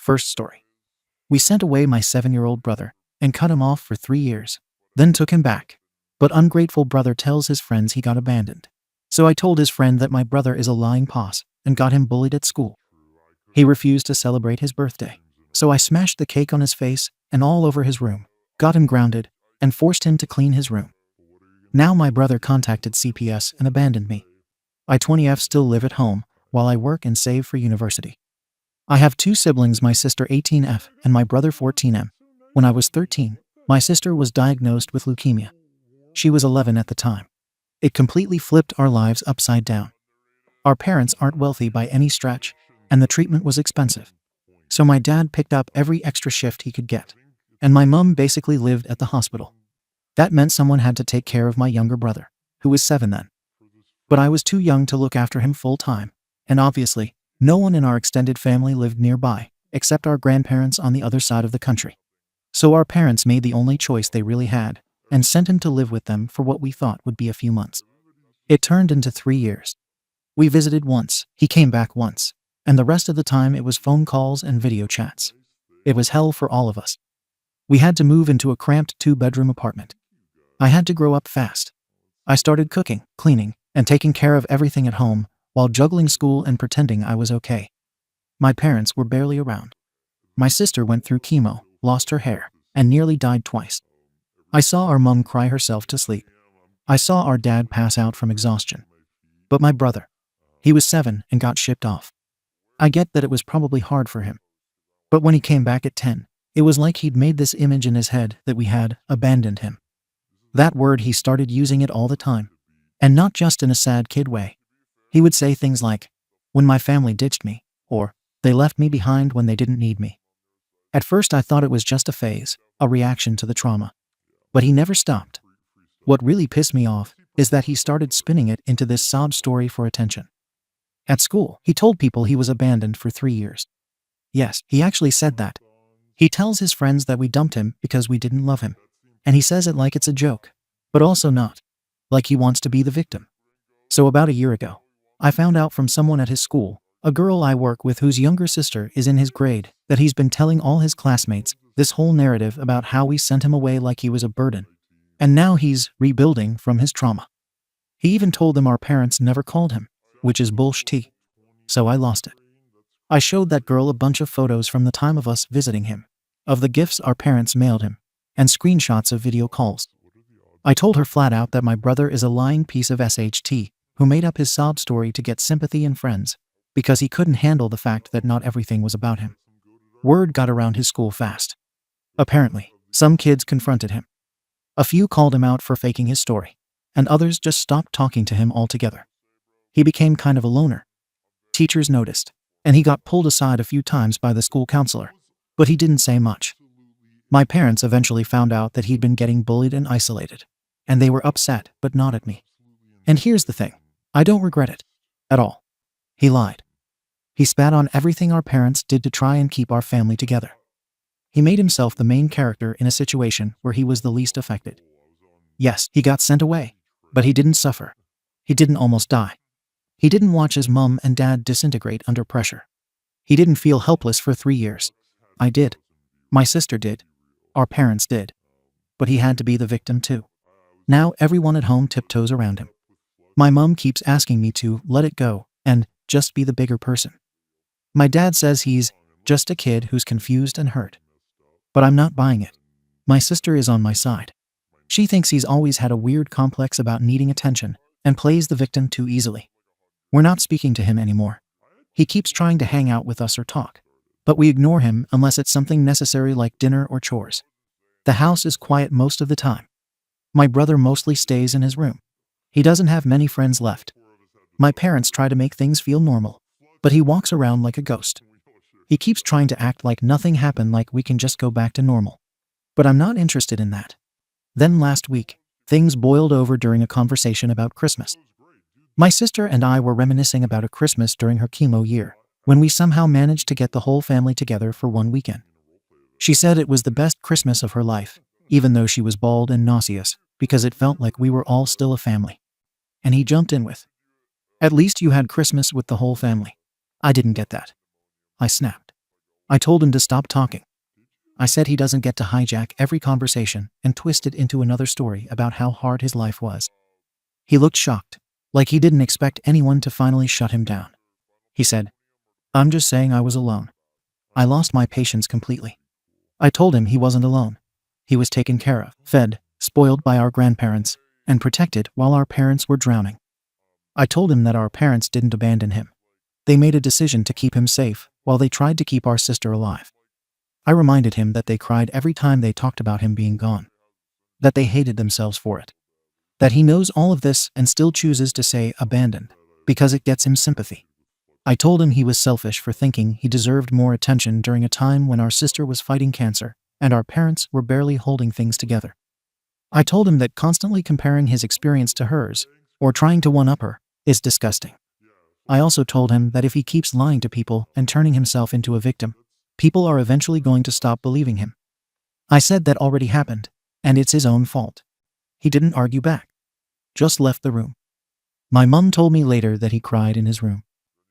First story. We sent away my 7-year-old brother and cut him off for 3 years, then took him back. But ungrateful brother tells his friends he got abandoned. So I told his friend that my brother is a lying poss and got him bullied at school. He refused to celebrate his birthday. So I smashed the cake on his face and all over his room, got him grounded, and forced him to clean his room. Now my brother contacted CPS and abandoned me. I 20F still live at home while I work and save for university. I have 2 siblings, my sister 18F and my brother 14M. When I was 13, my sister was diagnosed with leukemia. She was 11 at the time. It completely flipped our lives upside down. Our parents aren't wealthy by any stretch, and the treatment was expensive. So my dad picked up every extra shift he could get, and my mom basically lived at the hospital. That meant someone had to take care of my younger brother, who was 7 then. But I was too young to look after him full time, and obviously, no one in our extended family lived nearby, except our grandparents on the other side of the country. So our parents made the only choice they really had, and sent him to live with them for what we thought would be a few months. It turned into 3 years. We visited once, he came back once, and the rest of the time it was phone calls and video chats. It was hell for all of us. We had to move into a cramped 2-bedroom apartment. I had to grow up fast. I started cooking, cleaning, and taking care of everything at home, while juggling school and pretending I was okay. My parents were barely around. My sister went through chemo, lost her hair, and nearly died twice. I saw our mom cry herself to sleep. I saw our dad pass out from exhaustion. But my brother, he was 7 and got shipped off. I get that it was probably hard for him. But when he came back at 10, it was like he'd made this image in his head that we had abandoned him. That word, he started using it all the time. And not just in a sad kid way. He would say things like, "When my family ditched me," or "They left me behind when they didn't need me." At first I thought it was just a phase, a reaction to the trauma. But he never stopped. What really pissed me off is that he started spinning it into this sob story for attention. At school, he told people he was abandoned for 3 years. Yes, he actually said that. He tells his friends that we dumped him because we didn't love him. And he says it like it's a joke, but also not. Like he wants to be the victim. So about a year ago, I found out from someone at his school, a girl I work with whose younger sister is in his grade, that he's been telling all his classmates this whole narrative about how we sent him away like he was a burden. And now he's rebuilding from his trauma. He even told them our parents never called him, which is bullshit. So I lost it. I showed that girl a bunch of photos from the time of us visiting him, of the gifts our parents mailed him, and screenshots of video calls. I told her flat out that my brother is a lying piece of SHT who made up his sob story to get sympathy and friends, because he couldn't handle the fact that not everything was about him. Word got around his school fast. Apparently, some kids confronted him. A few called him out for faking his story, and others just stopped talking to him altogether. He became kind of a loner. Teachers noticed, and he got pulled aside a few times by the school counselor, but he didn't say much. My parents eventually found out that he'd been getting bullied and isolated, and they were upset, but not at me. And here's the thing, I don't regret it. At all. He lied. He spat on everything our parents did to try and keep our family together. He made himself the main character in a situation where he was the least affected. Yes, he got sent away, but he didn't suffer. He didn't almost die. He didn't watch his mom and dad disintegrate under pressure. He didn't feel helpless for 3 years. I did. My sister did. Our parents did. But he had to be the victim too. Now everyone at home tiptoes around him. My mom keeps asking me to let it go and just be the bigger person. My dad says he's just a kid who's confused and hurt. But I'm not buying it. My sister is on my side. She thinks he's always had a weird complex about needing attention and plays the victim too easily. We're not speaking to him anymore. He keeps trying to hang out with us or talk, but we ignore him unless it's something necessary like dinner or chores. The house is quiet most of the time. My brother mostly stays in his room. He doesn't have many friends left. My parents try to make things feel normal, but he walks around like a ghost. He keeps trying to act like nothing happened, like we can just go back to normal. But I'm not interested in that. Then last week, things boiled over during a conversation about Christmas. My sister and I were reminiscing about a Christmas during her chemo year, when we somehow managed to get the whole family together for one weekend. She said it was the best Christmas of her life, even though she was bald and nauseous, because it felt like we were all still a family. And he jumped in with, "At least you had Christmas with the whole family." I didn't get that. I snapped. I told him to stop talking. I said he doesn't get to hijack every conversation and twist it into another story about how hard his life was. He looked shocked, like he didn't expect anyone to finally shut him down. He said, "I'm just saying I was alone." I lost my patience completely. I told him he wasn't alone. He was taken care of, fed, spoiled by our grandparents, and protected while our parents were drowning. I told him that our parents didn't abandon him. They made a decision to keep him safe while they tried to keep our sister alive. I reminded him that they cried every time they talked about him being gone, that they hated themselves for it, that he knows all of this and still chooses to say abandoned because it gets him sympathy. I told him he was selfish for thinking he deserved more attention during a time when our sister was fighting cancer and our parents were barely holding things together. I told him that constantly comparing his experience to hers, or trying to one-up her, is disgusting. I also told him that if he keeps lying to people and turning himself into a victim, people are eventually going to stop believing him. I said that already happened, and it's his own fault. He didn't argue back, just left the room. My mum told me later that he cried in his room.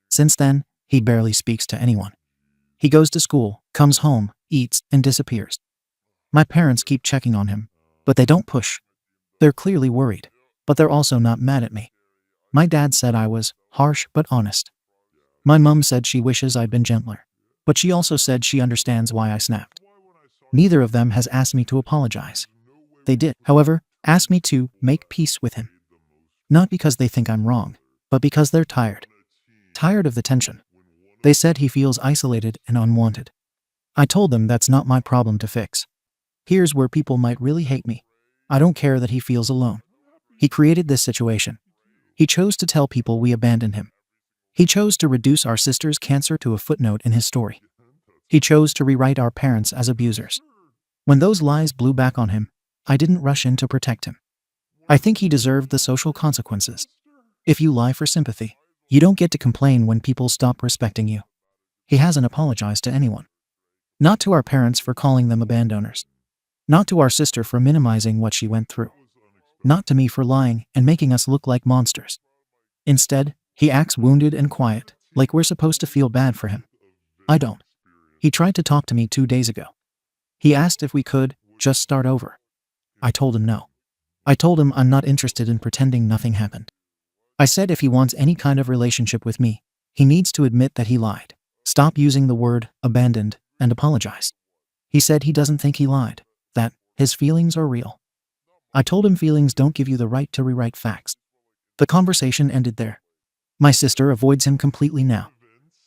Since then, he barely speaks to anyone. He goes to school, comes home, eats, and disappears. My parents keep checking on him, but they don't push. They're clearly worried, but they're also not mad at me. My dad said I was harsh but honest. My mum said she wishes I'd been gentler, but she also said she understands why I snapped. Neither of them has asked me to apologize. They did, however, ask me to make peace with him. Not because they think I'm wrong, but because they're tired. Tired of the tension. They said he feels isolated and unwanted. I told them that's not my problem to fix. Here's where people might really hate me. I don't care that he feels alone. He created this situation. He chose to tell people we abandoned him. He chose to reduce our sister's cancer to a footnote in his story. He chose to rewrite our parents as abusers. When those lies blew back on him, I didn't rush in to protect him. I think he deserved the social consequences. If you lie for sympathy, you don't get to complain when people stop respecting you. He hasn't apologized to anyone. Not to our parents for calling them abandoners. Not to our sister for minimizing what she went through. Not to me for lying and making us look like monsters. Instead, he acts wounded and quiet, like we're supposed to feel bad for him. I don't. He tried to talk to me 2 days ago. He asked if we could just start over. I told him no. I told him I'm not interested in pretending nothing happened. I said if he wants any kind of relationship with me, he needs to admit that he lied, stop using the word abandoned, and apologize. He said he doesn't think he lied, that his feelings are real. I told him feelings don't give you the right to rewrite facts. The conversation ended there. My sister avoids him completely now.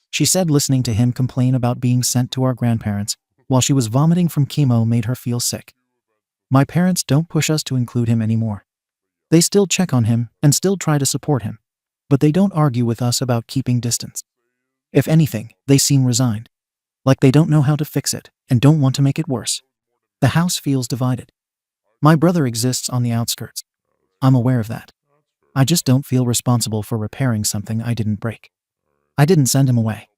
She said listening to him complain about being sent to our grandparents while she was vomiting from chemo made her feel sick. My parents don't push us to include him anymore. They still check on him and still try to support him, but they don't argue with us about keeping distance. If anything, they seem resigned, like they don't know how to fix it and don't want to make it worse. The house feels divided. My brother exists on the outskirts. I'm aware of that. I just don't feel responsible for repairing something I didn't break. I didn't send him away.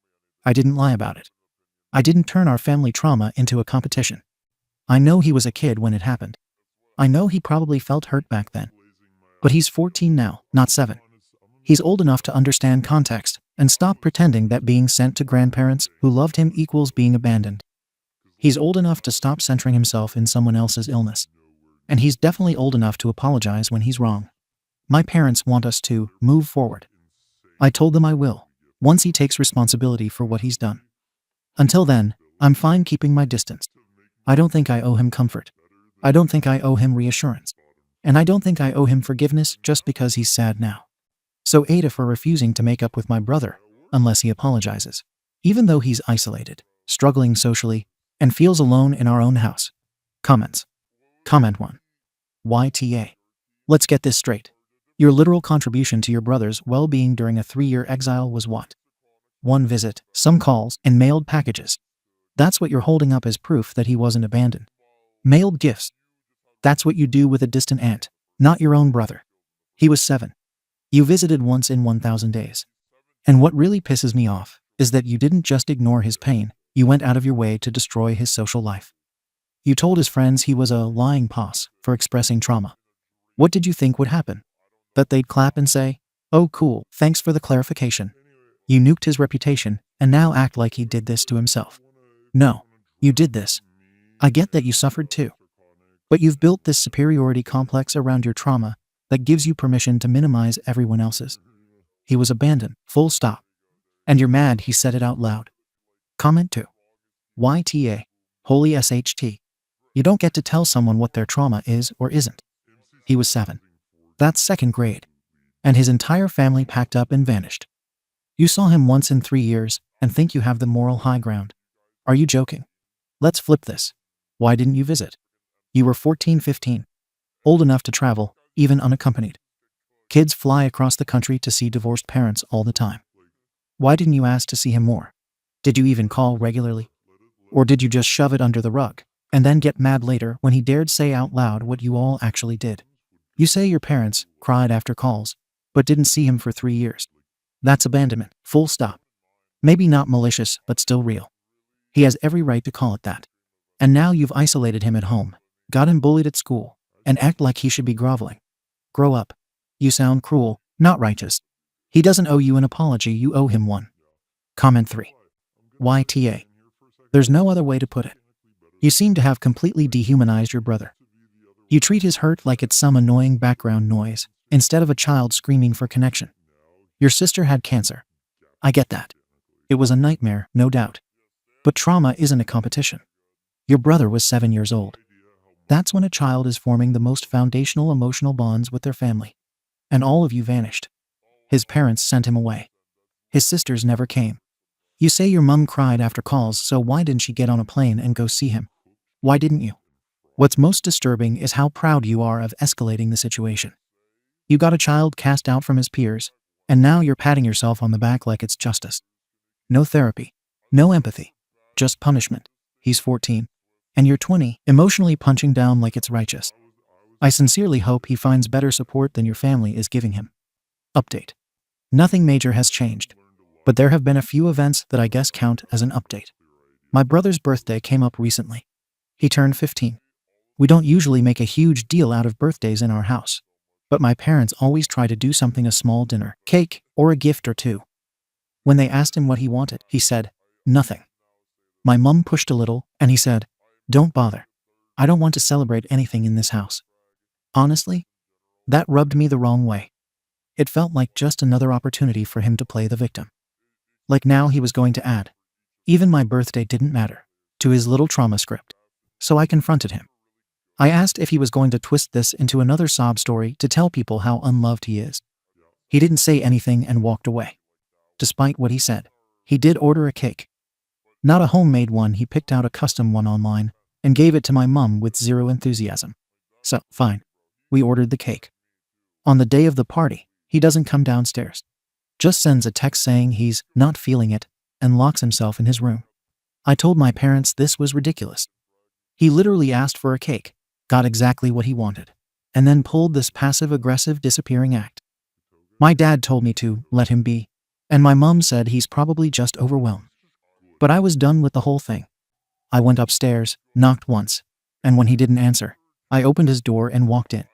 I didn't lie about it. I didn't turn our family trauma into a competition. I know he was a kid when it happened. I know he probably felt hurt back then. But he's 14 now, not 7. He's old enough to understand context and stop pretending that being sent to grandparents who loved him equals being abandoned. He's old enough to stop centering himself in someone else's illness. And he's definitely old enough to apologize when he's wrong. My parents want us to move forward. I told them I will, once he takes responsibility for what he's done. Until then, I'm fine keeping my distance. I don't think I owe him comfort. I don't think I owe him reassurance. And I don't think I owe him forgiveness just because he's sad now. So Ada for refusing to make up with my brother, unless he apologizes. Even though he's isolated, struggling socially, and feels alone in our own house. Comments. Comment 1. YTA. Let's get this straight. Your literal contribution to your brother's well-being during a 3-year exile was what? 1 visit, some calls, and mailed packages. That's what you're holding up as proof that he wasn't abandoned. Mailed gifts. That's what you do with a distant aunt, not your own brother. He was 7. You visited once in 1,000 days. And what really pisses me off is that you didn't just ignore his pain, you went out of your way to destroy his social life. You told his friends he was a lying posse for expressing trauma. What did you think would happen? That they'd clap and say, "Oh cool, thanks for the clarification." You nuked his reputation and now act like he did this to himself. No, you did this. I get that you suffered too. But you've built this superiority complex around your trauma that gives you permission to minimize everyone else's. He was abandoned, full stop. And you're mad he said it out loud. Comment 2. YTA. Holy SHT. You don't get to tell someone what their trauma is or isn't. He was 7. That's second grade. And his entire family packed up and vanished. You saw him once in 3 years and think you have the moral high ground. Are you joking? Let's flip this. Why didn't you visit? You were 14, 15. Old enough to travel, even unaccompanied. Kids fly across the country to see divorced parents all the time. Why didn't you ask to see him more? Did you even call regularly? Or did you just shove it under the rug and then get mad later when he dared say out loud what you all actually did? You say your parents cried after calls, but didn't see him for 3 years. That's abandonment, full stop. Maybe not malicious, but still real. He has every right to call it that. And now you've isolated him at home, got him bullied at school, and act like he should be groveling. Grow up. You sound cruel, not righteous. He doesn't owe you an apology, you owe him one. Comment 3. YTA. There's no other way to put it. You seem to have completely dehumanized your brother. You treat his hurt like it's some annoying background noise, instead of a child screaming for connection. Your sister had cancer. I get that. It was a nightmare, no doubt. But trauma isn't a competition. Your brother was 7 years old. That's when a child is forming the most foundational emotional bonds with their family. And all of you vanished. His parents sent him away. His sisters never came. You say your mom cried after calls, so why didn't she get on a plane and go see him? Why didn't you? What's most disturbing is how proud you are of escalating the situation. You got a child cast out from his peers, and now you're patting yourself on the back like it's justice. No therapy. No empathy. Just punishment. He's 14. And you're 20, emotionally punching down like it's righteous. I sincerely hope he finds better support than your family is giving him. Update. Nothing major has changed, but there have been a few events that I guess count as an update. My brother's birthday came up recently. He turned 15. We don't usually make a huge deal out of birthdays in our house, but my parents always try to do something, a small dinner, cake, or a gift or two. When they asked him what he wanted, he said, nothing. My mom pushed a little, and he said, don't bother. I don't want to celebrate anything in this house. Honestly, that rubbed me the wrong way. It felt like just another opportunity for him to play the victim. Like now he was going to add, even my birthday didn't matter, to his little trauma script. So I confronted him. I asked if he was going to twist this into another sob story to tell people how unloved he is. He didn't say anything and walked away. Despite what he said, he did order a cake. Not a homemade one, he picked out a custom one online and gave it to my mom with zero enthusiasm. So, fine. We ordered the cake. On the day of the party, he doesn't come downstairs. Just sends a text saying he's not feeling it and locks himself in his room. I told my parents this was ridiculous. He literally asked for a cake, got exactly what he wanted, and then pulled this passive-aggressive disappearing act. My dad told me to let him be, and my mom said he's probably just overwhelmed. But I was done with the whole thing. I went upstairs, knocked once, and when he didn't answer, I opened his door and walked in.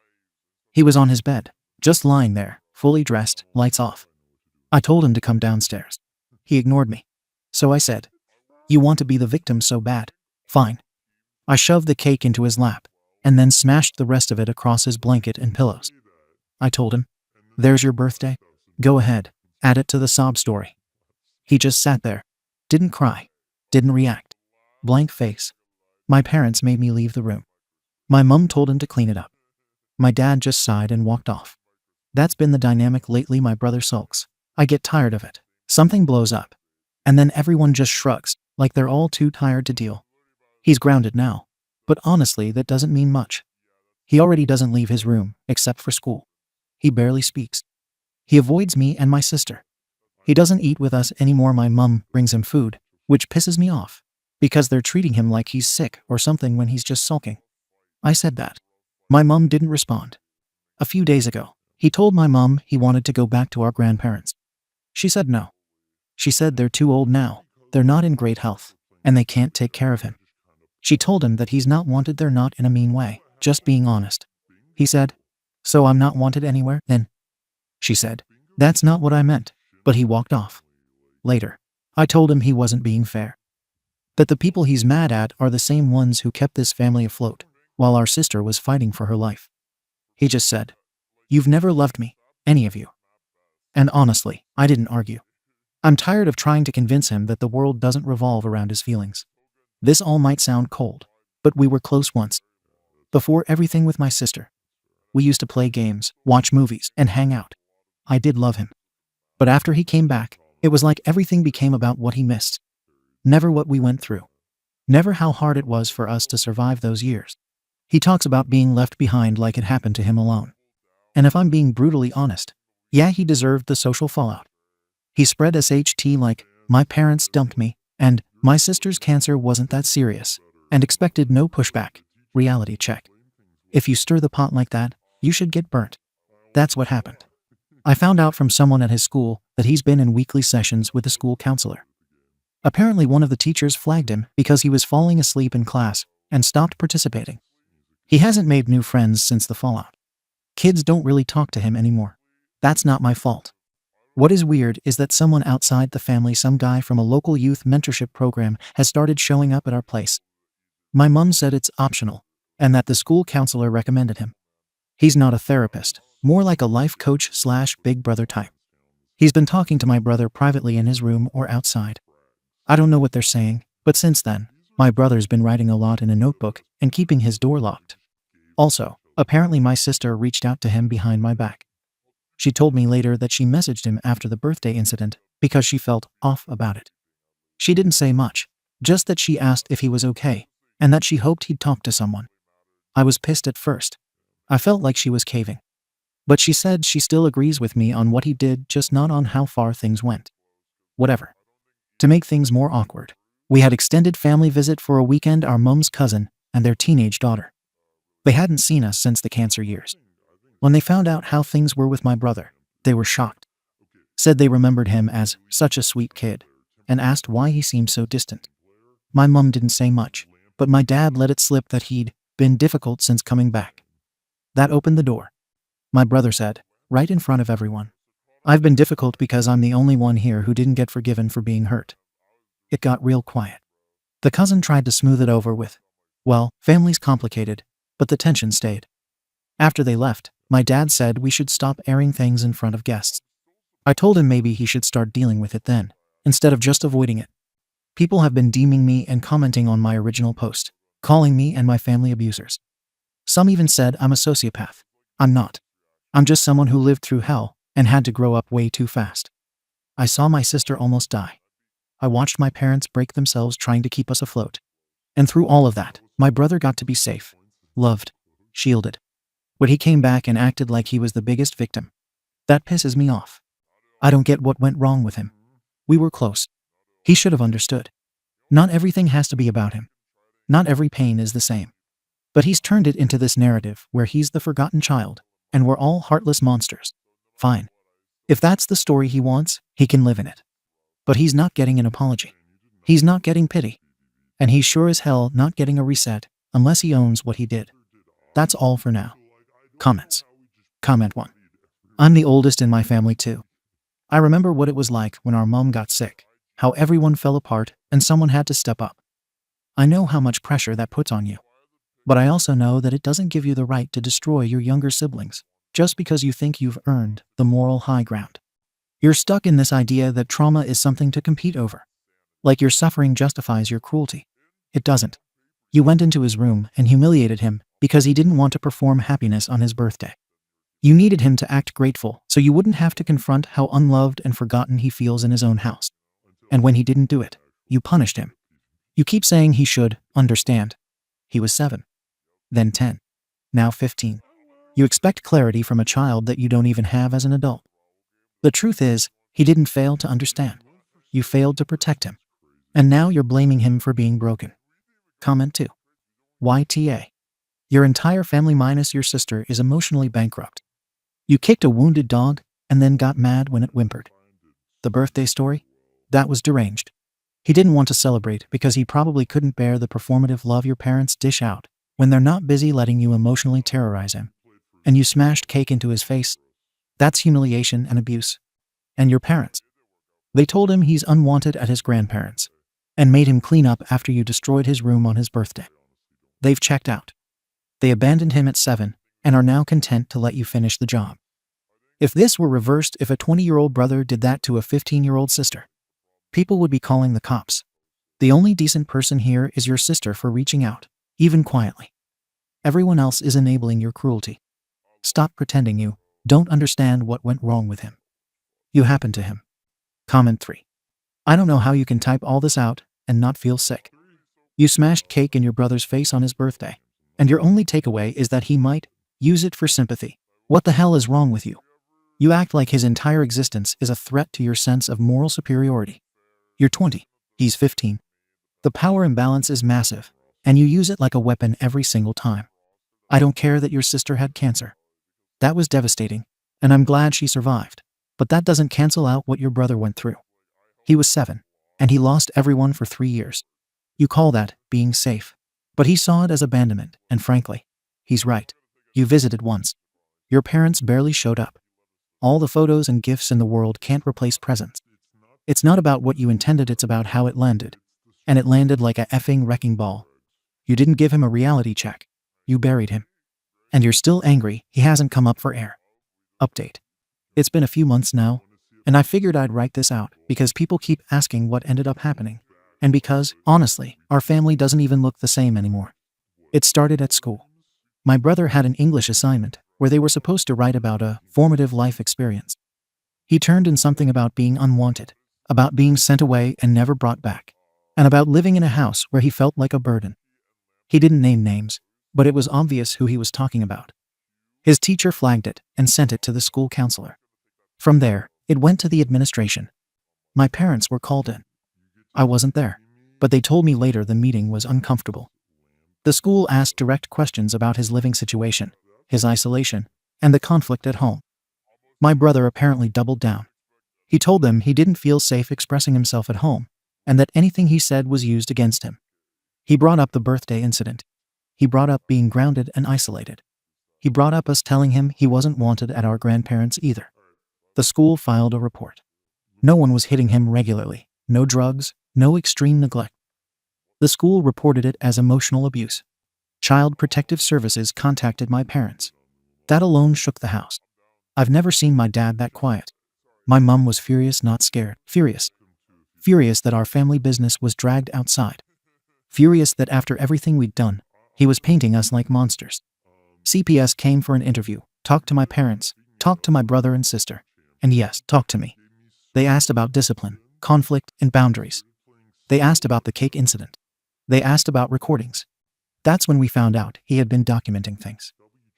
He was on his bed, just lying there, fully dressed, lights off. I told him to come downstairs. He ignored me. So I said, you want to be the victim so bad? Fine. I shoved the cake into his lap, and then smashed the rest of it across his blanket and pillows. I told him, there's your birthday. Go ahead, add it to the sob story. He just sat there. Didn't cry. Didn't react. Blank face. My parents made me leave the room. My mom told him to clean it up. My dad just sighed and walked off. That's been the dynamic lately. My brother sulks. I get tired of it. Something blows up. And then everyone just shrugs, like they're all too tired to deal. He's grounded now. But honestly, that doesn't mean much. He already doesn't leave his room, except for school. He barely speaks. He avoids me and my sister. He doesn't eat with us anymore. My mom brings him food, which pisses me off, because they're treating him like he's sick or something when he's just sulking. I said that. My mom didn't respond. A few days ago, he told my mom he wanted to go back to our grandparents. She said no. She said they're too old now, they're not in great health, and they can't take care of him. She told him that he's not wanted there, not in a mean way, just being honest. He said, so I'm not wanted anywhere, then? She said, that's not what I meant, but he walked off. Later, I told him he wasn't being fair. That the people he's mad at are the same ones who kept this family afloat while our sister was fighting for her life. He just said, "You've never loved me, any of you." And honestly, I didn't argue. I'm tired of trying to convince him that the world doesn't revolve around his feelings. This all might sound cold, but we were close once. Before everything with my sister. We used to play games, watch movies, and hang out. I did love him. But after he came back, it was like everything became about what he missed. Never what we went through. Never how hard it was for us to survive those years. He talks about being left behind like it happened to him alone. And if I'm being brutally honest, yeah, he deserved the social fallout. He spread SHT like, "My parents dumped me," and "My sister's cancer wasn't that serious," and expected no pushback. Reality check. If you stir the pot like that, you should get burnt. That's what happened. I found out from someone at his school that he's been in weekly sessions with the school counselor. Apparently one of the teachers flagged him because he was falling asleep in class and stopped participating. He hasn't made new friends since the fallout. Kids don't really talk to him anymore. That's not my fault. What is weird is that someone outside the family, some guy from a local youth mentorship program, has started showing up at our place. My mom said it's optional, and that the school counselor recommended him. He's not a therapist, more like a life coach slash big brother type. He's been talking to my brother privately in his room or outside. I don't know what they're saying, but since then, my brother's been writing a lot in a notebook and keeping his door locked. Also, apparently my sister reached out to him behind my back. She told me later that she messaged him after the birthday incident because she felt off about it. She didn't say much, just that she asked if he was okay, and that she hoped he'd talk to someone. I was pissed at first. I felt like she was caving. But she said she still agrees with me on what he did, just not on how far things went. Whatever. To make things more awkward, we had extended family visit for a weekend, our mom's cousin and their teenage daughter. They hadn't seen us since the cancer years. When they found out how things were with my brother, they were shocked. Said they remembered him as such a sweet kid, and asked why he seemed so distant. My mom didn't say much, but my dad let it slip that he'd been difficult since coming back. That opened the door. My brother said, right in front of everyone, "I've been difficult because I'm the only one here who didn't get forgiven for being hurt." It got real quiet. The cousin tried to smooth it over with, "Well, family's complicated," but the tension stayed. After they left, my dad said we should stop airing things in front of guests. I told him maybe he should start dealing with it then, instead of just avoiding it. People have been DMing me and commenting on my original post, calling me and my family abusers. Some even said I'm a sociopath. I'm not. I'm just someone who lived through hell and had to grow up way too fast. I saw my sister almost die. I watched my parents break themselves trying to keep us afloat. And through all of that, my brother got to be safe, loved, shielded. But he came back and acted like he was the biggest victim. That pisses me off. I don't get what went wrong with him. We were close. He should have understood. Not everything has to be about him. Not every pain is the same. But he's turned it into this narrative where he's the forgotten child, and we're all heartless monsters. Fine. If that's the story he wants, he can live in it. But he's not getting an apology. He's not getting pity. And he's sure as hell not getting a reset unless he owns what he did. That's all for now. Comments. Comment 1. I'm the oldest in my family too. I remember what it was like when our mom got sick, how everyone fell apart and someone had to step up. I know how much pressure that puts on you. But I also know that it doesn't give you the right to destroy your younger siblings just because you think you've earned the moral high ground. You're stuck in this idea that trauma is something to compete over. Like your suffering justifies your cruelty. It doesn't. You went into his room and humiliated him because he didn't want to perform happiness on his birthday. You needed him to act grateful so you wouldn't have to confront how unloved and forgotten he feels in his own house. And when he didn't do it, you punished him. You keep saying he should understand. He was 7. Then 10. Now 15. You expect clarity from a child that you don't even have as an adult. The truth is, he didn't fail to understand. You failed to protect him. And now you're blaming him for being broken. Comment 2. YTA. Your entire family minus your sister is emotionally bankrupt. You kicked a wounded dog and then got mad when it whimpered. The birthday story? That was deranged. He didn't want to celebrate because he probably couldn't bear the performative love your parents dish out when they're not busy letting you emotionally terrorize him. And you smashed cake into his face. That's humiliation and abuse. And your parents? They told him he's unwanted at his grandparents'. and made him clean up after you destroyed his room on his birthday. They've checked out. They abandoned him at 7 and are now content to let you finish the job. If this were reversed, if a 20-year-old brother did that to a 15-year-old sister, people would be calling the cops. The only decent person here is your sister for reaching out, even quietly. Everyone else is enabling your cruelty. Stop pretending you don't understand what went wrong with him. You happened to him. Comment 3. I don't know how you can type all this out and not feel sick. You smashed cake in your brother's face on his birthday, and your only takeaway is that he might use it for sympathy. What the hell is wrong with you? You act like his entire existence is a threat to your sense of moral superiority. You're 20. He's 15. The power imbalance is massive, and you use it like a weapon every single time. I don't care that your sister had cancer. That was devastating, and I'm glad she survived. But that doesn't cancel out what your brother went through. He was 7, and he lost everyone for 3 years. You call that being safe. But he saw it as abandonment, and frankly, he's right. You visited once. Your parents barely showed up. All the photos and gifts in the world can't replace presents. It's not about what you intended, it's about how it landed. And it landed like a effing wrecking ball. You didn't give him a reality check. You buried him. And you're still angry he hasn't come up for air. Update. It's been a few months now, and I figured I'd write this out because people keep asking what ended up happening. And because, honestly, our family doesn't even look the same anymore. It started at school. My brother had an English assignment where they were supposed to write about a formative life experience. He turned in something about being unwanted, about being sent away and never brought back, and about living in a house where he felt like a burden. He didn't name names, but it was obvious who he was talking about. His teacher flagged it and sent it to the school counselor. From there, it went to the administration. My parents were called in. I wasn't there, but they told me later the meeting was uncomfortable. The school asked direct questions about his living situation, his isolation, and the conflict at home. My brother apparently doubled down. He told them he didn't feel safe expressing himself at home, and that anything he said was used against him. He brought up the birthday incident. He brought up being grounded and isolated. He brought up us telling him he wasn't wanted at our grandparents either. The school filed a report. No one was hitting him regularly. No drugs, no extreme neglect. The school reported it as emotional abuse. Child Protective Services contacted my parents. That alone shook the house. I've never seen my dad that quiet. My mom was furious, not scared. Furious. Furious that our family business was dragged outside. Furious that after everything we'd done, he was painting us like monsters. CPS came for an interview, talked to my parents, talked to my brother and sister, and yes, talked to me. They asked about discipline, conflict, and boundaries. They asked about the cake incident. They asked about recordings. That's when we found out he had been documenting things.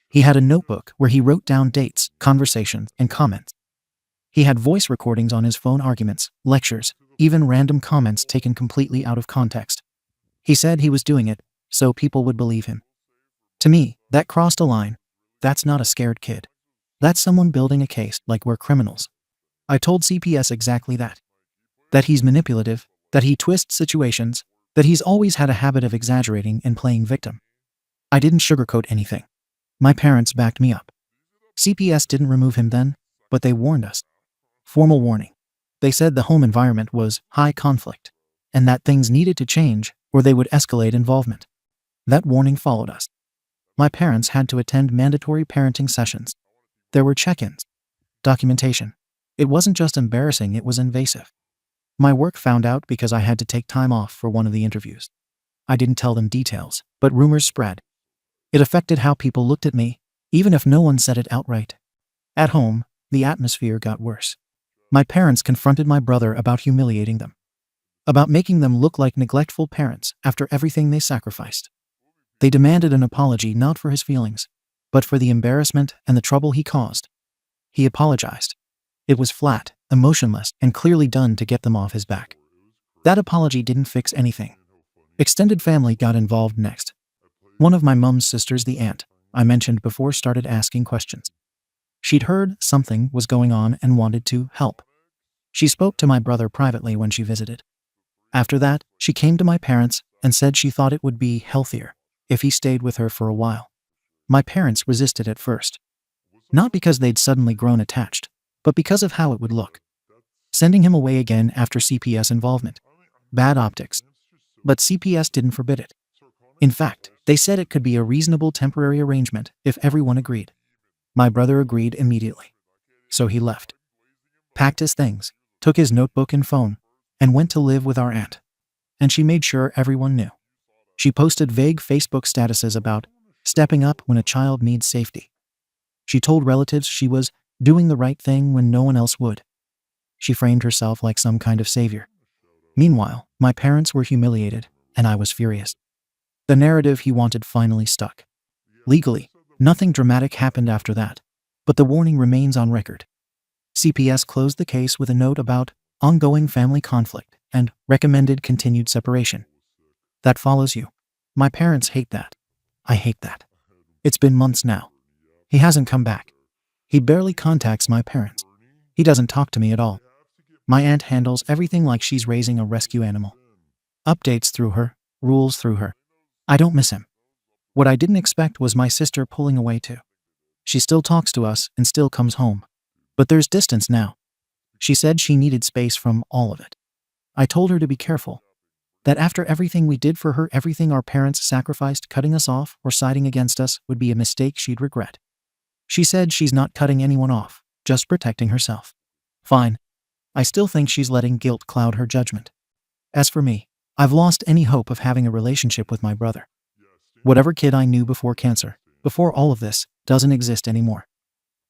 He had a notebook where he wrote down dates, conversations, and comments. He had voice recordings on his phone, arguments, lectures, even random comments taken completely out of context. He said he was doing it so people would believe him. To me, that crossed a line. That's not a scared kid. That's someone building a case like we're criminals. I told CPS exactly that. That he's manipulative, that he twists situations, that he's always had a habit of exaggerating and playing victim. I didn't sugarcoat anything. My parents backed me up. CPS didn't remove him then, but they warned us. Formal warning. They said the home environment was high conflict, and that things needed to change or they would escalate involvement. That warning followed us. My parents had to attend mandatory parenting sessions. There were check-ins, documentation. It wasn't just embarrassing, it was invasive. My work found out because I had to take time off for one of the interviews. I didn't tell them details, but rumors spread. It affected how people looked at me, even if no one said it outright. At home, the atmosphere got worse. My parents confronted my brother about humiliating them, about making them look like neglectful parents after everything they sacrificed. They demanded an apology not for his feelings, but for the embarrassment and the trouble he caused. He apologized. It was flat, emotionless, and clearly done to get them off his back. That apology didn't fix anything. Extended family got involved next. One of my mom's sisters, the aunt I mentioned before, started asking questions. She'd heard something was going on and wanted to help. She spoke to my brother privately when she visited. After that, she came to my parents and said she thought it would be healthier if he stayed with her for a while. My parents resisted at first. Not because they'd suddenly grown attached, but because of how it would look. Sending him away again after CPS involvement. Bad optics. But CPS didn't forbid it. In fact, they said it could be a reasonable temporary arrangement if everyone agreed. My brother agreed immediately. So he left, packed his things, took his notebook and phone, and went to live with our aunt. And she made sure everyone knew. She posted vague Facebook statuses about stepping up when a child needs safety. She told relatives she was doing the right thing when no one else would. She framed herself like some kind of savior. Meanwhile, my parents were humiliated, and I was furious. The narrative he wanted finally stuck. Legally, nothing dramatic happened after that, but the warning remains on record. CPS closed the case with a note about ongoing family conflict and recommended continued separation. That follows you. My parents hate that. I hate that. It's been months now. He hasn't come back. He barely contacts my parents. He doesn't talk to me at all. My aunt handles everything like she's raising a rescue animal. Updates through her, rules through her. I don't miss him. What I didn't expect was my sister pulling away too. She still talks to us and still comes home. But there's distance now. She said she needed space from all of it. I told her to be careful. That after everything we did for her, everything our parents sacrificed, cutting us off or siding against us would be a mistake she'd regret. She said she's not cutting anyone off, just protecting herself. Fine. I still think she's letting guilt cloud her judgment. As for me, I've lost any hope of having a relationship with my brother. Whatever kid I knew before cancer, before all of this, doesn't exist anymore.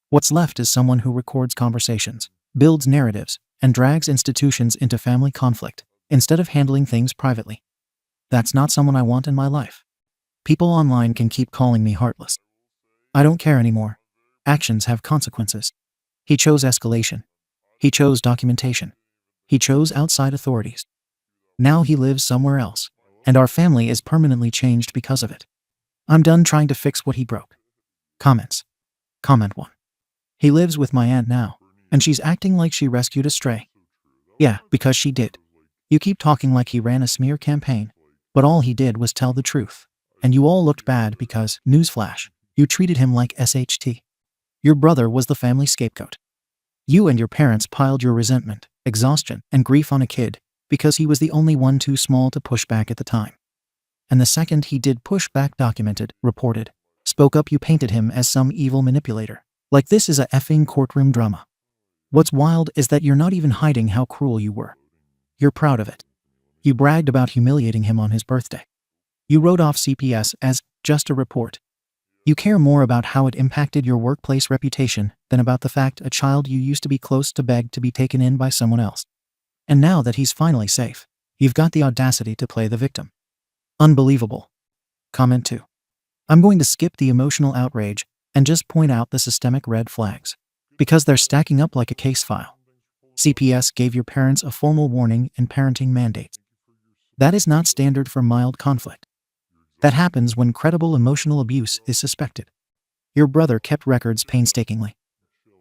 What's left is someone who records conversations, builds narratives, and drags institutions into family conflict, instead of handling things privately. That's not someone I want in my life. People online can keep calling me heartless. I don't care anymore. Actions have consequences. He chose escalation. He chose documentation. He chose outside authorities. Now he lives somewhere else, and our family is permanently changed because of it. I'm done trying to fix what he broke. Comments. Comment 1. He lives with my aunt now, and she's acting like she rescued a stray. Yeah, because she did. You keep talking like he ran a smear campaign, but all he did was tell the truth. And you all looked bad because, newsflash, you treated him like SHT. Your brother was the family scapegoat. You and your parents piled your resentment, exhaustion, and grief on a kid because he was the only one too small to push back at the time. And the second he did push back, documented, reported, spoke up, you painted him as some evil manipulator. Like this is a effing courtroom drama. What's wild is that you're not even hiding how cruel you were. You're proud of it. You bragged about humiliating him on his birthday. You wrote off CPS as just a report. You care more about how it impacted your workplace reputation than about the fact a child you used to be close to begged to be taken in by someone else. And now that he's finally safe, you've got the audacity to play the victim. Unbelievable. Comment 2. I'm going to skip the emotional outrage and just point out the systemic red flags, because they're stacking up like a case file. CPS gave your parents a formal warning and parenting mandates. That is not standard for mild conflict. That happens when credible emotional abuse is suspected. Your brother kept records painstakingly.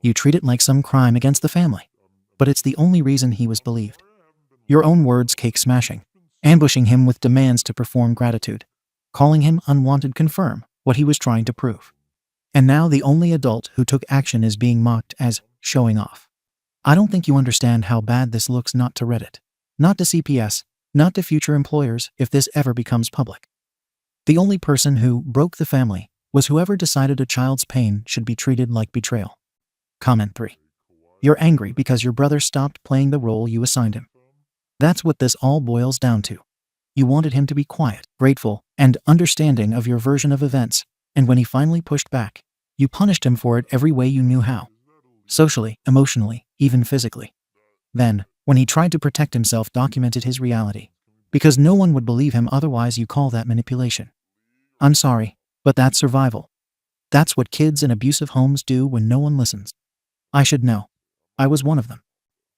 You treat it like some crime against the family, but it's the only reason he was believed. Your own words, cake smashing, ambushing him with demands to perform gratitude, calling him unwanted, confirm what he was trying to prove. And now the only adult who took action is being mocked as showing off. I don't think you understand how bad this looks, not to Reddit, not to CPS, not to future employers if this ever becomes public. The only person who broke the family was whoever decided a child's pain should be treated like betrayal. Comment 3. You're angry because your brother stopped playing the role you assigned him. That's what this all boils down to. You wanted him to be quiet, grateful, and understanding of your version of events, and when he finally pushed back, you punished him for it every way you knew how. Socially, emotionally, even physically. Then, when he tried to protect himself, documented his reality. Because no one would believe him otherwise, you call that manipulation. I'm sorry, but that's survival. That's what kids in abusive homes do when no one listens. I should know. I was one of them.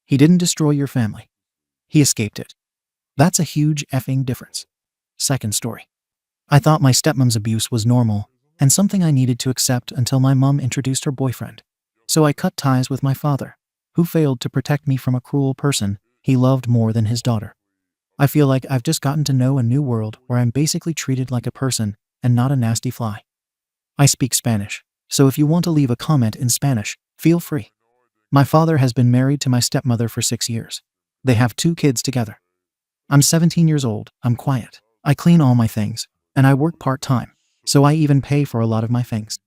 He didn't destroy your family. He escaped it. That's a huge effing difference. Second story. I thought my stepmom's abuse was normal and something I needed to accept until my mom introduced her boyfriend. So I cut ties with my father, who failed to protect me from a cruel person he loved more than his daughter. I feel like I've just gotten to know a new world where I'm basically treated like a person and not a nasty fly. I speak Spanish, so if you want to leave a comment in Spanish, feel free. My father has been married to my stepmother for 6 years. They have 2 kids together. I'm 17 years old, I'm quiet. I clean all my things, and I work part-time, so I even pay for a lot of my things.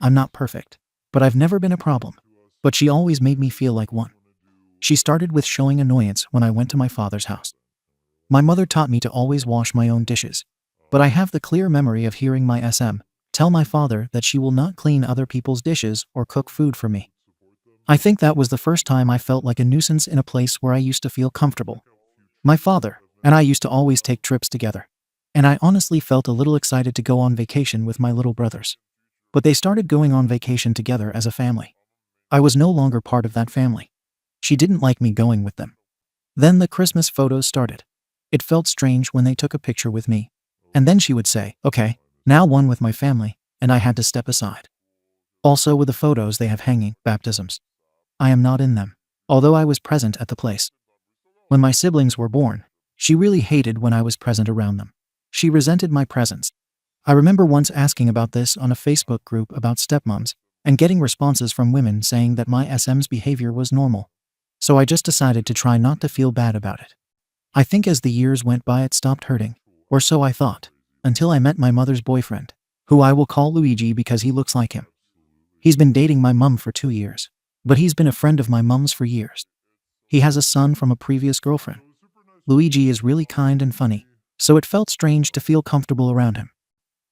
I'm not perfect, but I've never been a problem. But she always made me feel like one. She started with showing annoyance when I went to my father's house. My mother taught me to always wash my own dishes, but I have the clear memory of hearing my SM tell my father that she will not clean other people's dishes or cook food for me. I think that was the first time I felt like a nuisance in a place where I used to feel comfortable. My father and I used to always take trips together, and I honestly felt a little excited to go on vacation with my little brothers. But they started going on vacation together as a family. I was no longer part of that family. She didn't like me going with them. Then the Christmas photos started. It felt strange when they took a picture with me. And then she would say, "Okay, now one with my family," and I had to step aside. Also with the photos they have hanging, baptisms. I am not in them, although I was present at the place. When my siblings were born, she really hated when I was present around them. She resented my presence. I remember once asking about this on a Facebook group about stepmoms and getting responses from women saying that my SM's behavior was normal. So I just decided to try not to feel bad about it. I think as the years went by it stopped hurting, or so I thought, until I met my mother's boyfriend, who I will call Luigi because he looks like him. He's been dating my mum for 2 years, but he's been a friend of my mum's for years. He has a son from a previous girlfriend. Luigi is really kind and funny, so it felt strange to feel comfortable around him.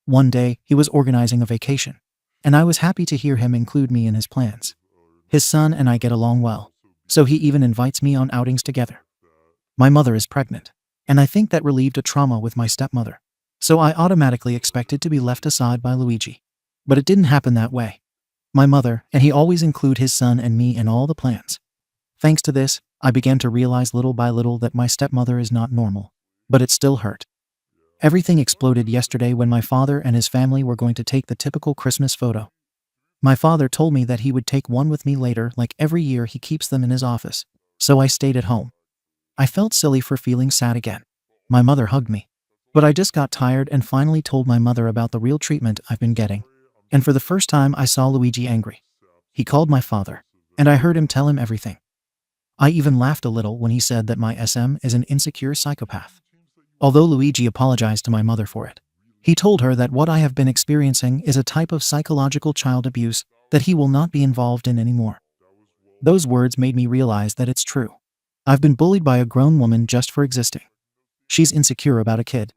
One day, he was organizing a vacation, and I was happy to hear him include me in his plans. His son and I get along well, so he even invites me on outings together. My mother is pregnant, and I think that relieved a trauma with my stepmother, so I automatically expected to be left aside by Luigi. But it didn't happen that way. My mother and he always include his son and me in all the plans. Thanks to this, I began to realize little by little that my stepmother is not normal, but it still hurt. Everything exploded yesterday when my father and his family were going to take the typical Christmas photo. My father told me that he would take one with me later, like every year he keeps them in his office, so I stayed at home. I felt silly for feeling sad again. My mother hugged me. But I just got tired and finally told my mother about the real treatment I've been getting. And for the first time I saw Luigi angry. He called my father, and I heard him tell him everything. I even laughed a little when he said that my SM is an insecure psychopath. Although Luigi apologized to my mother for it, he told her that what I have been experiencing is a type of psychological child abuse that he will not be involved in anymore. Those words made me realize that it's true. I've been bullied by a grown woman just for existing. She's insecure about a kid.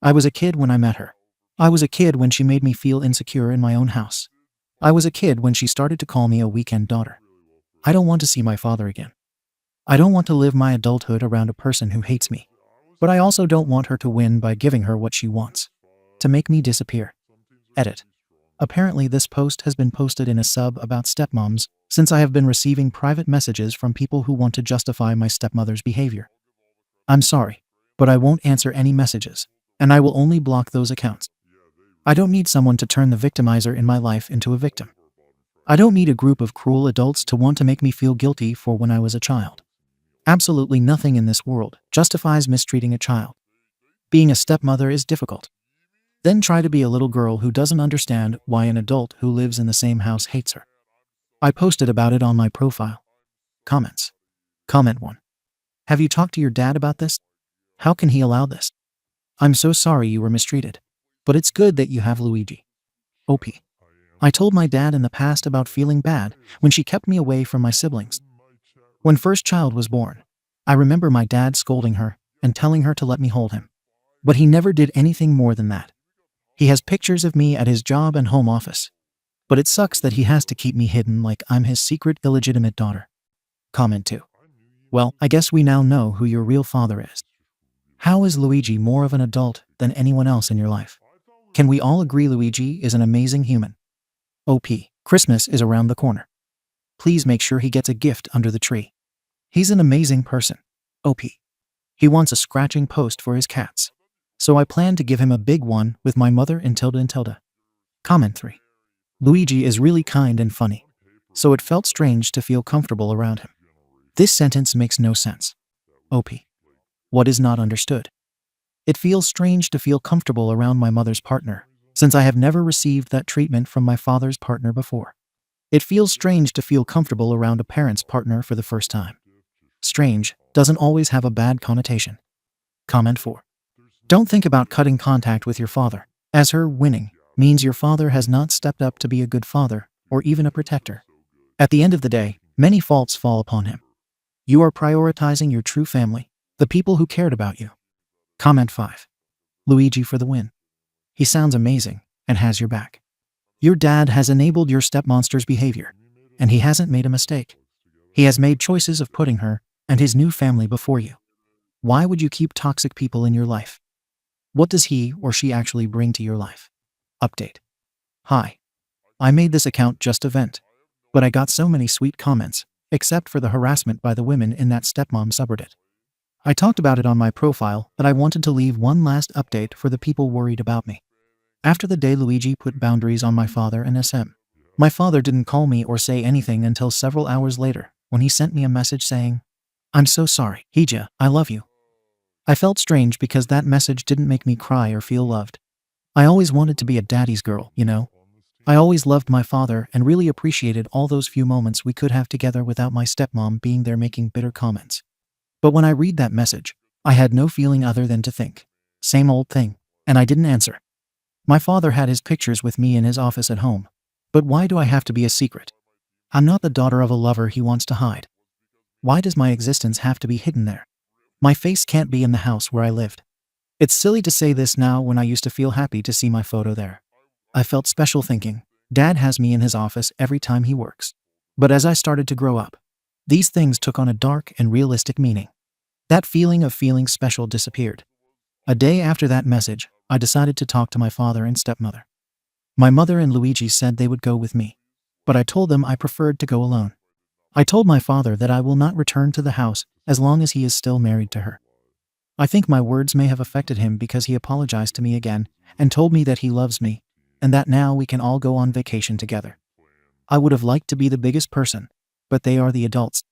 I was a kid when I met her. I was a kid when she made me feel insecure in my own house. I was a kid when she started to call me a weekend daughter. I don't want to see my father again. I don't want to live my adulthood around a person who hates me. But I also don't want her to win by giving her what she wants. To make me disappear. Edit. Apparently this post has been posted in a sub about stepmoms since I have been receiving private messages from people who want to justify my stepmother's behavior. I'm sorry, but I won't answer any messages, and I will only block those accounts. I don't need someone to turn the victimizer in my life into a victim. I don't need a group of cruel adults to want to make me feel guilty for when I was a child. Absolutely nothing in this world justifies mistreating a child. Being a stepmother is difficult. Then try to be a little girl who doesn't understand why an adult who lives in the same house hates her. I posted about it on my profile. Comments. Comment 1. Have you talked to your dad about this? How can he allow this? I'm so sorry you were mistreated. But it's good that you have Luigi. OP. I told my dad in the past about feeling bad when she kept me away from my siblings. When first child was born, I remember my dad scolding her and telling her to let me hold him. But he never did anything more than that. He has pictures of me at his job and home office. But it sucks that he has to keep me hidden like I'm his secret illegitimate daughter. Comment 2. Well, I guess we now know who your real father is. How is Luigi more of an adult than anyone else in your life? Can we all agree Luigi is an amazing human? OP. Christmas is around the corner. Please make sure he gets a gift under the tree. He's an amazing person. OP. He wants a scratching post for his cats. So I plan to give him a big one with my mother in tilde and tilde. Comment 3. Luigi is really kind and funny. So it felt strange to feel comfortable around him. This sentence makes no sense. OP. What is not understood? It feels strange to feel comfortable around my mother's partner, since I have never received that treatment from my father's partner before. It feels strange to feel comfortable around a parent's partner for the first time. Strange doesn't always have a bad connotation. Comment 4. Don't think about cutting contact with your father, as her winning means your father has not stepped up to be a good father or even a protector. At the end of the day, many faults fall upon him. You are prioritizing your true family, the people who cared about you. Comment 5. Luigi for the win. He sounds amazing and has your back. Your dad has enabled your stepmonster's behavior, and he hasn't made a mistake. He has made choices of putting her and his new family before you. Why would you keep toxic people in your life? What does he or she actually bring to your life? Update. Hi. I made this account just to vent, but I got so many sweet comments, except for the harassment by the women in that stepmom subreddit. I talked about it on my profile, but I wanted to leave one last update for the people worried about me. After the day Luigi put boundaries on my father and SM, my father didn't call me or say anything until several hours later, when he sent me a message saying, "I'm so sorry, Hija, I love you." I felt strange because that message didn't make me cry or feel loved. I always wanted to be a daddy's girl, you know? I always loved my father and really appreciated all those few moments we could have together without my stepmom being there making bitter comments. But when I read that message, I had no feeling other than to think, same old thing, and I didn't answer. My father had his pictures with me in his office at home. But why do I have to be a secret? I'm not the daughter of a lover he wants to hide. Why does my existence have to be hidden there? My face can't be in the house where I lived. It's silly to say this now when I used to feel happy to see my photo there. I felt special thinking, Dad has me in his office every time he works. But as I started to grow up, these things took on a dark and realistic meaning. That feeling of feeling special disappeared. A day after that message, I decided to talk to my father and stepmother. My mother and Luigi said they would go with me, but I told them I preferred to go alone. I told my father that I will not return to the house as long as he is still married to her. I think my words may have affected him because he apologized to me again and told me that he loves me and that now we can all go on vacation together. I would have liked to be the biggest person, but they are the adults.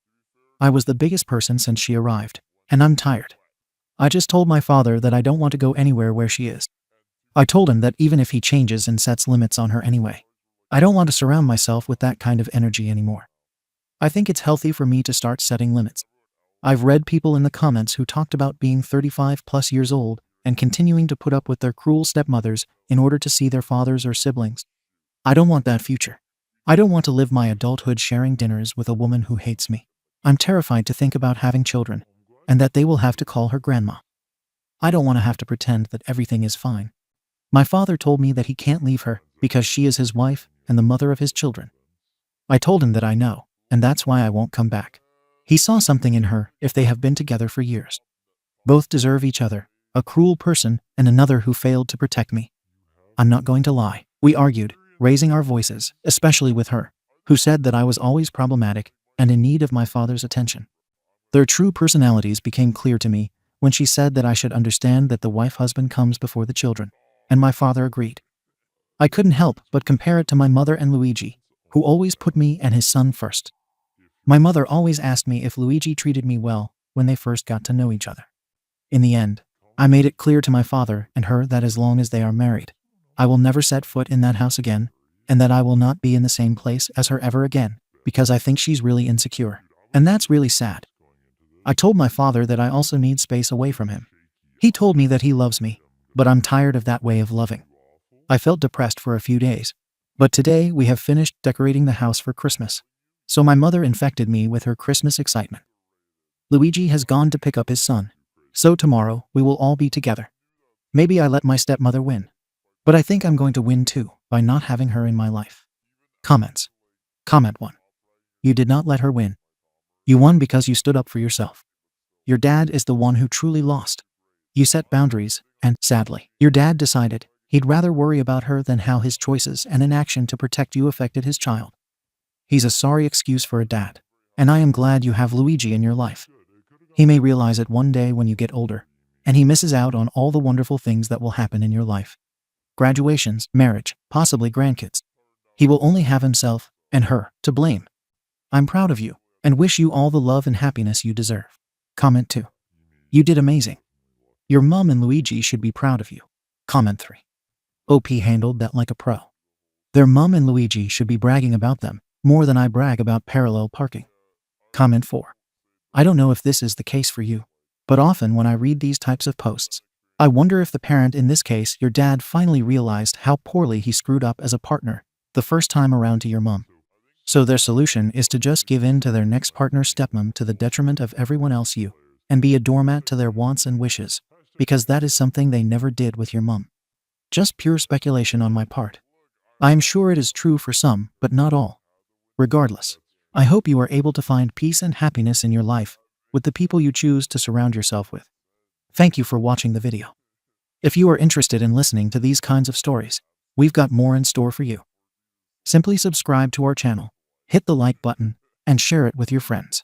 I was the biggest person since she arrived, and I'm tired. I just told my father that I don't want to go anywhere where she is. I told him that even if he changes and sets limits on her anyway, I don't want to surround myself with that kind of energy anymore. I think it's healthy for me to start setting limits. I've read people in the comments who talked about being 35 plus years old and continuing to put up with their cruel stepmothers in order to see their fathers or siblings. I don't want that future. I don't want to live my adulthood sharing dinners with a woman who hates me. I'm terrified to think about having children, and that they will have to call her grandma. I don't want to have to pretend that everything is fine. My father told me that he can't leave her because she is his wife and the mother of his children. I told him that I know, and that's why I won't come back. He saw something in her if they have been together for years. Both deserve each other, a cruel person and another who failed to protect me. I'm not going to lie. We argued, raising our voices, especially with her, who said that I was always problematic and in need of my father's attention. Their true personalities became clear to me when she said that I should understand that the wife-husband comes before the children, and my father agreed. I couldn't help but compare it to my mother and Luigi, who always put me and his son first. My mother always asked me if Luigi treated me well when they first got to know each other. In the end, I made it clear to my father and her that as long as they are married, I will never set foot in that house again, and that I will not be in the same place as her ever again, because I think she's really insecure, and that's really sad. I told my father that I also need space away from him. He told me that he loves me, but I'm tired of that way of loving. I felt depressed for a few days, but today we have finished decorating the house for Christmas. So my mother infected me with her Christmas excitement. Luigi has gone to pick up his son, so tomorrow we will all be together. Maybe I let my stepmother win, but I think I'm going to win too by not having her in my life. Comments. Comment 1. You did not let her win. You won because you stood up for yourself. Your dad is the one who truly lost. You set boundaries, and, sadly, your dad decided he'd rather worry about her than how his choices and inaction to protect you affected his child. He's a sorry excuse for a dad, and I am glad you have Luigi in your life. He may realize it one day when you get older, and he misses out on all the wonderful things that will happen in your life. Graduations, marriage, possibly grandkids. He will only have himself and her to blame. I'm proud of you and wish you all the love and happiness you deserve. Comment 2. You did amazing. Your mom and Luigi should be proud of you. Comment 3. OP handled that like a pro. Their mom and Luigi should be bragging about them more than I brag about parallel parking. Comment 4. I don't know if this is the case for you, But often when I read these types of posts, I wonder if the parent, in this case your dad, finally realized how poorly he screwed up as a partner the first time around to your mom. So their solution is to just give in to their next partner's stepmom to the detriment of everyone else, and be a doormat to their wants and wishes, because that is something they never did with your mom. Just pure speculation on my part. I am sure it is true for some, but not all. Regardless, I hope you are able to find peace and happiness in your life with the people you choose to surround yourself with. Thank you for watching the video. If you are interested in listening to these kinds of stories, we've got more in store for you. Simply subscribe to our channel, hit the like button, and share it with your friends.